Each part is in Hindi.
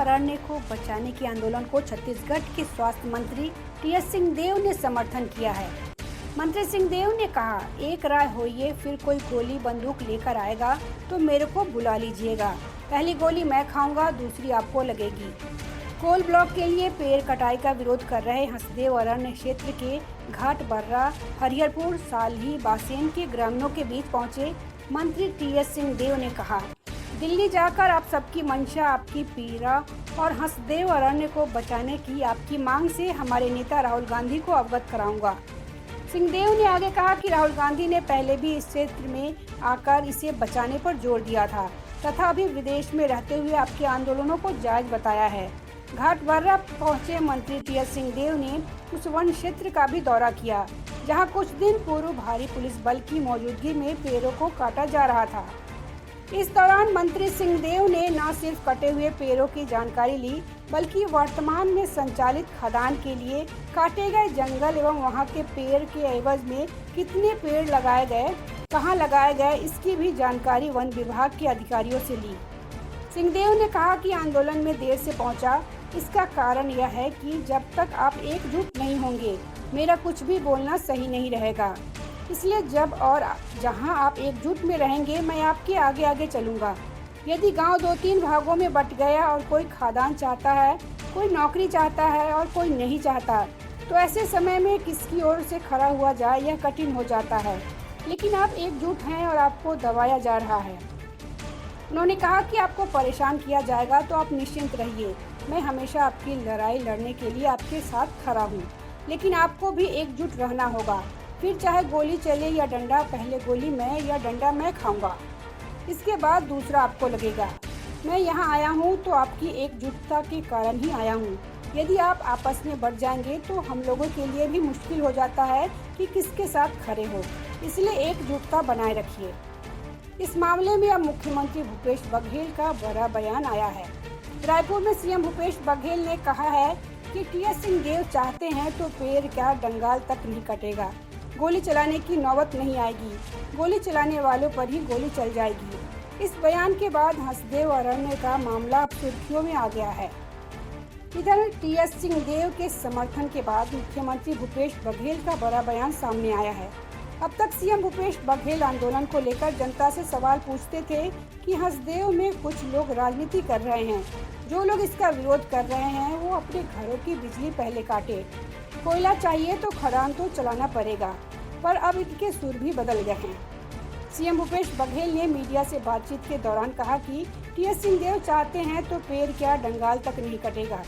अरण्य को बचाने के आंदोलन को छत्तीसगढ़ के स्वास्थ्य मंत्री टीएस सिंहदेव ने समर्थन किया है। मंत्री सिंहदेव ने कहा, एक राय होइए, फिर कोई गोली बंदूक लेकर आएगा तो मेरे को बुला लीजिएगा। पहली गोली मैं खाऊंगा, दूसरी आपको लगेगी। कोल ब्लॉक के लिए पेड़ कटाई का विरोध कर रहे हंसदेव अरण्य क्षेत्र के घाट बर्रा, हरिहरपुर, साल्ही, बासेन के ग्रामीणों के बीच पहुंचे मंत्री टीएस सिंहदेव ने कहा, दिल्ली जाकर आप सबकी मंशा, आपकी पीड़ा और हंसदेव अरण्य को बचाने की आपकी मांग से हमारे नेता राहुल गांधी को अवगत कराऊंगा। सिंहदेव ने आगे कहा कि राहुल गांधी ने पहले भी इस क्षेत्र में आकर इसे बचाने पर जोर दिया था तथा अभी विदेश में रहते हुए आपके आंदोलनों को जायज बताया है। घाट बर्रा पहुंचे मंत्री टीएस सिंहदेव ने उस वन क्षेत्र का भी दौरा किया जहां कुछ दिन पूर्व भारी पुलिस बल की मौजूदगी में पेड़ों को काटा जा रहा था। इस दौरान मंत्री सिंहदेव ने न सिर्फ कटे हुए पेड़ों की जानकारी ली, बल्कि वर्तमान में संचालित खदान के लिए काटे गए जंगल एवं वहां के पेड़ के एवज में कितने पेड़ लगाए गए, कहां लगाए गए, इसकी भी जानकारी वन विभाग के अधिकारियों से ली। सिंहदेव ने कहा कि आंदोलन में देर से पहुंचा, इसका कारण यह है कि जब तक आप एकजुट नहीं होंगे, मेरा कुछ भी बोलना सही नहीं रहेगा। इसलिए जब और जहां आप एकजुट में रहेंगे, मैं आपके आगे आगे चलूंगा। यदि गांव 2-3 भागों में बट गया और कोई खादान चाहता है, कोई नौकरी चाहता है और कोई नहीं चाहता, तो ऐसे समय में किसकी ओर से खड़ा हुआ जाए यह कठिन हो जाता है। लेकिन आप एकजुट हैं और आपको दबाया जा रहा है। उन्होंने कहा कि आपको परेशान किया जाएगा तो आप निश्चिंत रहिए, मैं हमेशा आपकी लड़ाई लड़ने के लिए आपके साथ खड़ा हूँ। लेकिन आपको भी एकजुट रहना होगा, फिर चाहे गोली चले या डंडा, पहले गोली मैं या डंडा मैं खाऊंगा, इसके बाद दूसरा आपको लगेगा। मैं यहाँ आया हूँ तो आपकी एकजुटता के कारण ही आया हूँ। यदि आप आपस में बढ़ जाएंगे तो हम लोगों के लिए भी मुश्किल हो जाता है कि किसके साथ खड़े हो, इसलिए एकजुटता बनाए रखिए। इस मामले में अब मुख्यमंत्री भूपेश बघेल का बड़ा बयान आया है। रायपुर में सीएम भूपेश बघेल ने कहा है कि टीएस सिंहदेव चाहते हैं तो पेड़ क्या डंगाल तक नहीं कटेगा, गोली चलाने की नौबत नहीं आएगी, गोली चलाने वालों पर ही गोली चल जाएगी। इस बयान के बाद हंसदेव अरण्य का मामला अब सुर्खियों में आ गया है। इधर टीएस सिंहदेव के समर्थन के बाद मुख्यमंत्री भूपेश बघेल का बड़ा बयान सामने आया है। अब तक सीएम भूपेश बघेल आंदोलन को लेकर जनता से सवाल पूछते थे कि हंसदेव में कुछ लोग राजनीति कर रहे हैं, जो लोग इसका विरोध कर रहे हैं वो अपने घरों की बिजली पहले काटे, कोयला चाहिए तो खदान तो चलाना पड़ेगा, पर अब इनके सुर भी बदल गए हैं। सीएम भूपेश बघेल ने मीडिया से बातचीत के दौरान कहा कि टीएस सिंहदेव चाहते हैं तो पेड़ क्या डंगाल तक नहीं कटेगा,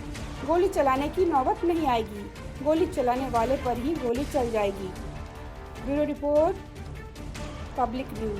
गोली चलाने की नौबत नहीं आएगी, गोली चलाने वाले पर ही गोली चल जाएगी। Bureau report, public news.